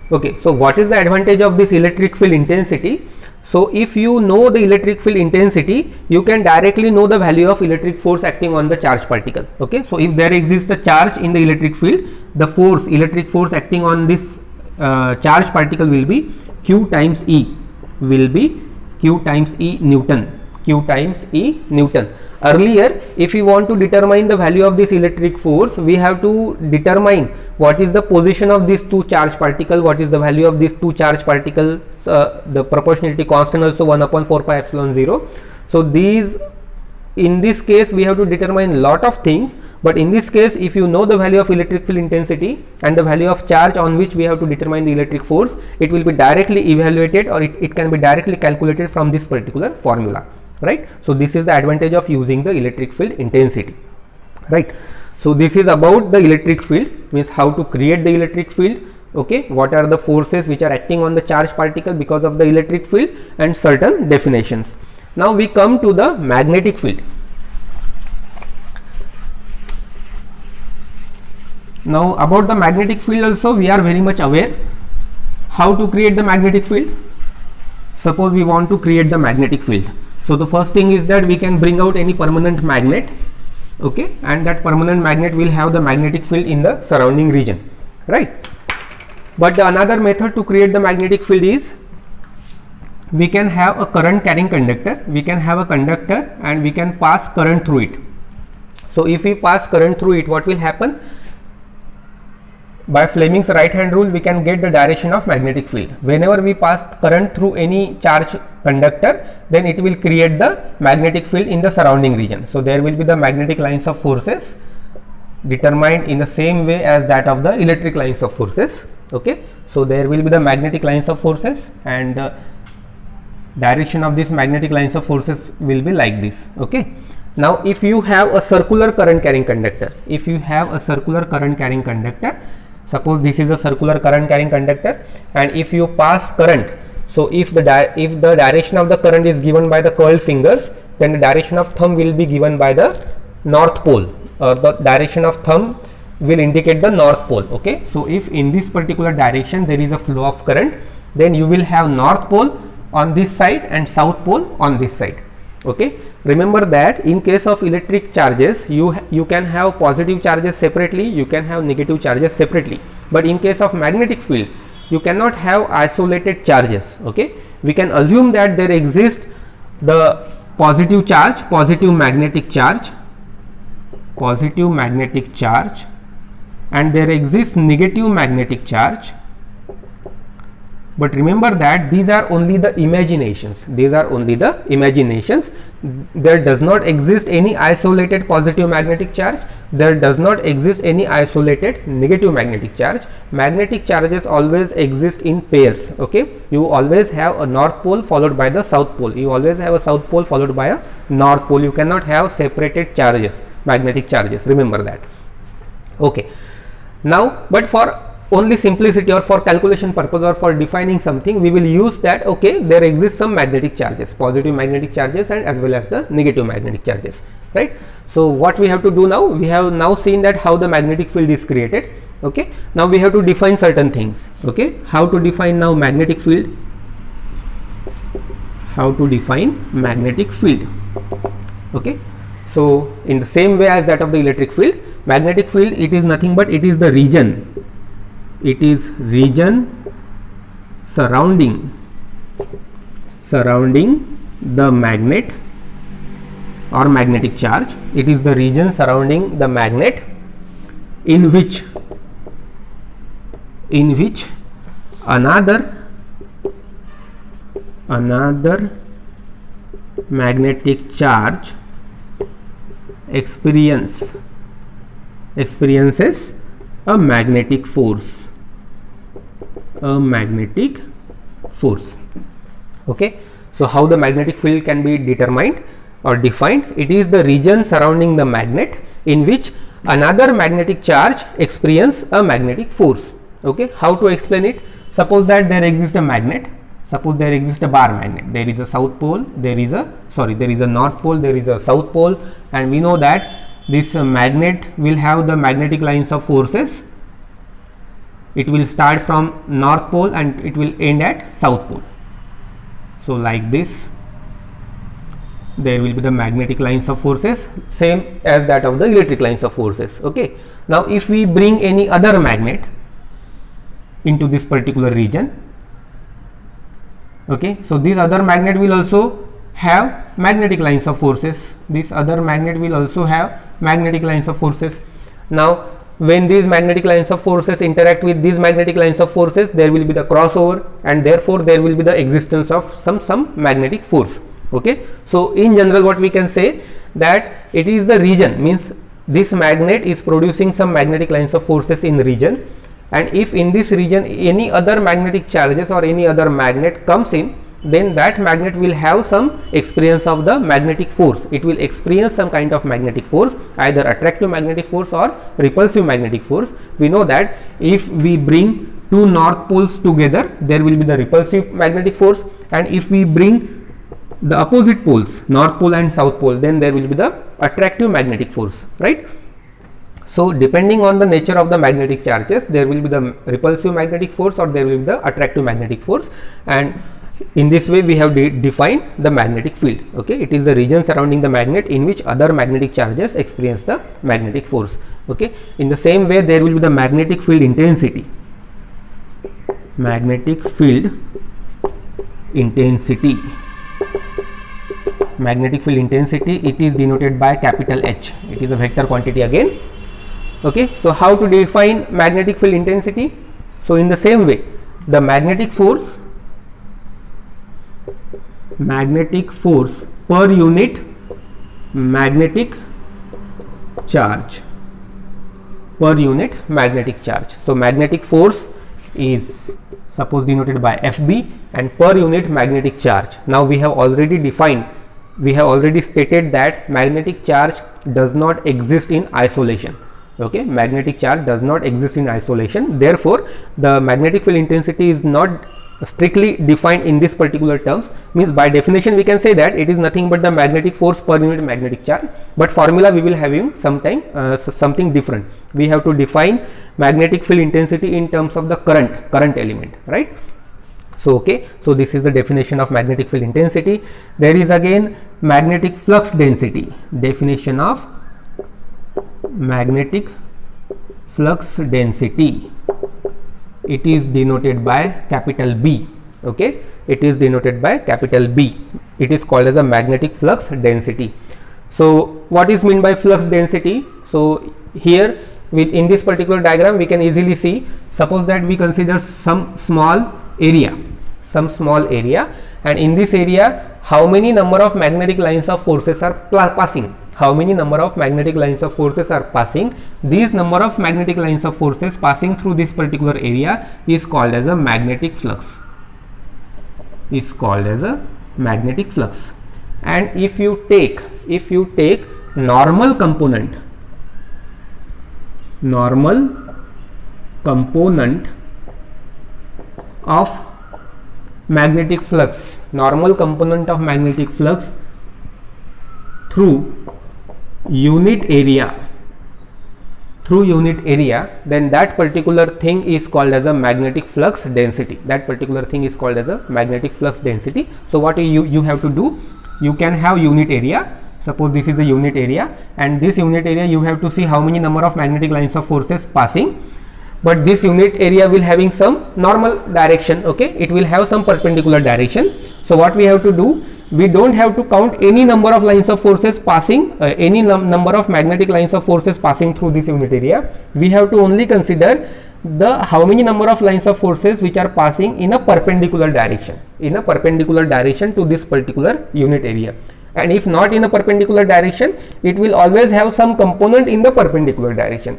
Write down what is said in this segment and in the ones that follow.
Okay, so what is the advantage of this electric field intensity? So if you know the electric field intensity, you can directly know the value of electric force acting on the charged particle. Okay, so if there exists a charge in the electric field, the force, electric force acting on this charged particle will be Q times E, will be Q times E Newton, Q times E Newton. Earlier, if we want to determine the value of this electric force, we have to determine what is the position of these two charged particles, what is the value of these two charged particles, the proportionality constant also 1 upon 4 pi epsilon 0. So these, in this case we have to determine lot of things, but in this case if you know the value of electric field intensity and the value of charge on which we have to determine the electric force, it will be directly evaluated, or it can be directly calculated from this particular formula, right? So this is the advantage of using the electric field intensity, right? So this is about the electric field, means how to create the electric field. Okay, what are the forces which are acting on the charged particle because of the electric field, and certain definitions. Now we come to the magnetic field. Now about the magnetic field also we are very much aware. How to create the magnetic field? Suppose we want to create the magnetic field. So the first thing is that we can bring out any permanent magnet, okay, and that permanent magnet will have the magnetic field in the surrounding region, right? But the another method to create the magnetic field is, we can have a current carrying conductor, we can have a conductor and we can pass current through it. So if we pass current through it, what will happen? By Fleming's right hand rule, we can get the direction of magnetic field. Whenever we pass current through any charged conductor, then it will create the magnetic field in the surrounding region. So there will be the magnetic lines of forces determined in the same way as that of the electric lines of forces. Okay, so there will be the magnetic lines of forces, and direction of these magnetic lines of forces will be like this. Okay, now if you have a circular current carrying conductor, if you have a circular current carrying conductor, suppose this is a circular current carrying conductor, and if you pass current, so if the direction of the current is given by the curled fingers, then the direction of thumb will be given by the north pole, or the direction of thumb will indicate the north pole. Okay, so if in this particular direction there is a flow of current, then you will have north pole on this side and south pole on this side. Okay, remember that in case of electric charges, you can have positive charges separately, you can have negative charges separately, but in case of magnetic field you cannot have isolated charges. Okay, we can assume that there exists the positive charge, positive magnetic charge, and there exists negative magnetic charge. But remember that these are only the imaginations, these are only the imaginations. There does not exist any isolated positive magnetic charge, there does not exist any isolated negative magnetic charge. Magnetic charges always exist in pairs. Okay, you always have a north pole followed by the south pole, you always have a south pole followed by a north pole. You cannot have separated charges, magnetic charges, remember that. Okay, now but for only simplicity or for calculation purpose or for defining something, we will use that, okay, there exists some magnetic charges, positive magnetic charges and as well as the negative magnetic charges, right? So what we have to do now, we have now seen that how the magnetic field is created. Okay, now we have to define certain things. Okay, how to define now magnetic field? How to define magnetic field? Okay, so in the same way as that of the electric field, magnetic field, it is nothing but it is the region. It is region surrounding the magnet or magnetic charge. It is the region surrounding the magnet in which another magnetic charge experiences a magnetic force. Okay, so how the magnetic field can be determined or defined? It is the region surrounding the magnet in which another magnetic charge experiences a magnetic force. Okay, how to explain it? Suppose that there exists a magnet, suppose there exists a bar magnet, there is a south pole, there is a north pole, there is a south pole, and we know that this magnet will have the magnetic lines of forces it will start from north pole and it will end at south pole. So like this, there will be the magnetic lines of forces, same as that of the electric lines of forces. Okay, now if we bring any other magnet into this particular region, okay, so this other magnet will also have magnetic lines of forces. This other magnet will also have magnetic lines of forces. Now when these magnetic lines of forces interact with these magnetic lines of forces, there will be the crossover, and therefore there will be the existence of some magnetic force. Okay, so in general what we can say, that it is the region, means this magnet is producing some magnetic lines of forces in region, and if in this region any other magnetic charges or any other magnet comes in, then that magnet will have some experience of the magnetic force. It will experience some kind of magnetic force, either attractive magnetic force or repulsive magnetic force. We know that if we bring two north poles together, there will be the repulsive magnetic force, and if we bring the opposite poles, north pole and south pole, then there will be the attractive magnetic force, right? So depending on the nature of the magnetic charges, there will be the repulsive magnetic force or there will be the attractive magnetic force, and in this way we have defined the magnetic field. Okay, it is the region surrounding the magnet in which other magnetic charges experience the magnetic force. Okay, in the same way there will be the magnetic field intensity. Magnetic field intensity. Magnetic field intensity, it is denoted by capital H. It is a vector quantity again. Okay, so how to define magnetic field intensity? So in the same way, the magnetic force per unit magnetic charge, per unit magnetic charge. So magnetic force is suppose denoted by FB, and per unit magnetic charge. Now we have already defined, we have already stated that magnetic charge does not exist in isolation. Okay, magnetic charge does not exist in isolation. Therefore the magnetic field intensity is not strictly defined in this particular terms, means by definition we can say that it is nothing but the magnetic force per unit magnetic charge, but formula we will have in sometime something different. We have to define magnetic field intensity in terms of the current element, right? So okay, so this is the definition of magnetic field intensity. There is again magnetic flux density. Definition of magnetic flux density, it is denoted by capital B. Okay, it is denoted by capital B. It is called as a magnetic flux density. So what is meant by flux density? So here in this particular diagram we can easily see, suppose that we consider some small area, and in this area how many number of magnetic lines of forces are passing. How many number of magnetic lines of forces are passing? These number of magnetic lines of forces passing through this particular area is called as a magnetic flux. Is called as a magnetic flux. And if you take normal component of magnetic flux, through unit area, then that particular thing is called as a magnetic flux density. So what you have to do, you can have unit area. Suppose this is a unit area, and this unit area you have to see how many number of magnetic lines of forces passing, but this unit area will having some normal direction. Okay, it will have some perpendicular direction. So what we have to do, we don't have to count any number of lines of forces passing, any number of magnetic lines of forces passing through this unit area. We have to only consider the how many number of lines of forces which are passing in a perpendicular direction, to this particular unit area. And if not in a perpendicular direction, it will always have some component in the perpendicular direction.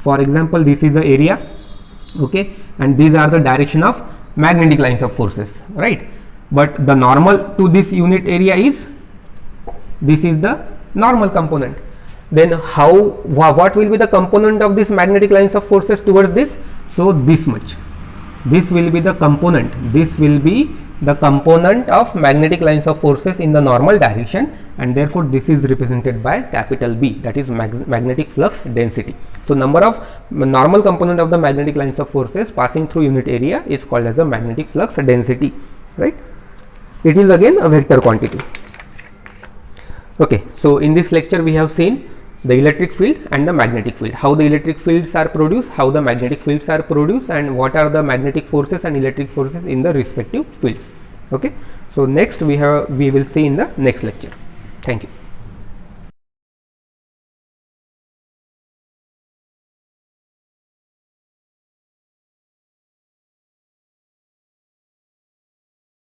For example, this is the area, okay, and these are the direction of magnetic lines of forces, right? But the normal to this unit area is, this is the normal component. Then what will be the component of this magnetic lines of forces towards this? So this much, this will be the component, this will be the component of magnetic lines of forces in the normal direction, and therefore this is represented by capital B, that is magnetic flux density. So number of normal component of the magnetic lines of forces passing through unit area is called as the magnetic flux density, right? It is again a vector quantity. Okay, so in this lecture we have seen the electric field and the magnetic field, how the electric fields are produced, how the magnetic fields are produced, and what are the magnetic forces and electric forces in the respective fields. Okay, so next we will see in the next lecture. Thank you.